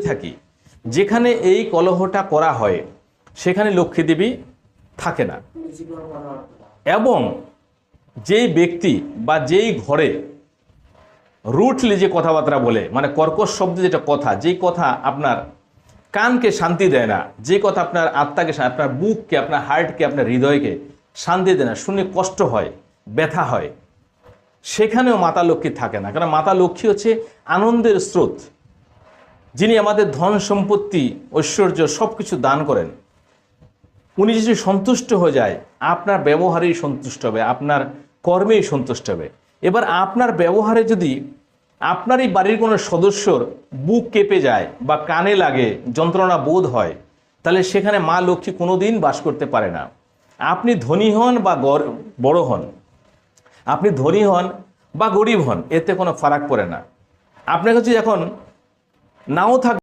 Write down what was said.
থাকি, যেখানে এই কলহটা করা হয় সেখানে লক্ষ্মী দেবী থাকে না। এবং যেই ব্যক্তি বা যেই ঘরে রুটলি যে কথাবার্তা বলে, মানে কর্কশ শব্দ যেটা কথা, যেই কথা আপনার কানকে শান্তি দেয় না, যে কথা আপনার আত্মাকে, আপনার বুককে, আপনার হার্টকে, আপনার হৃদয়কে শান্তি দেয় না, শুনে কষ্ট হয়, ব্যথা হয়, সেখানেও মাতা লক্ষ্মী থাকে না। কারণ মাতা লক্ষ্মী হচ্ছে আনন্দের স্রোত, যিনি আমাদের ধন সম্পত্তি ঐশ্বর্য সব কিছু দান করেন। উনি যদি সন্তুষ্ট হয়ে যায়, আপনার ব্যবহারেই সন্তুষ্ট হবে, আপনার কর্মেই সন্তুষ্ট হবে। এবার আপনার ব্যবহারে যদি আপনারই বাড়ির কোনো সদস্যর বুক কেঁপে যায় বা কানে লাগে, যন্ত্রণা বোধ হয়, তাহলে সেখানে মা লক্ষ্মী কোনো দিন বাস করতে পারে না। আপনি ধনী হন বা বড় হন, আপনি ধনী হন বা গরিব হন, এতে কোনো ফারাক পড়ে না। আপনার কাছে এখন নাও থাক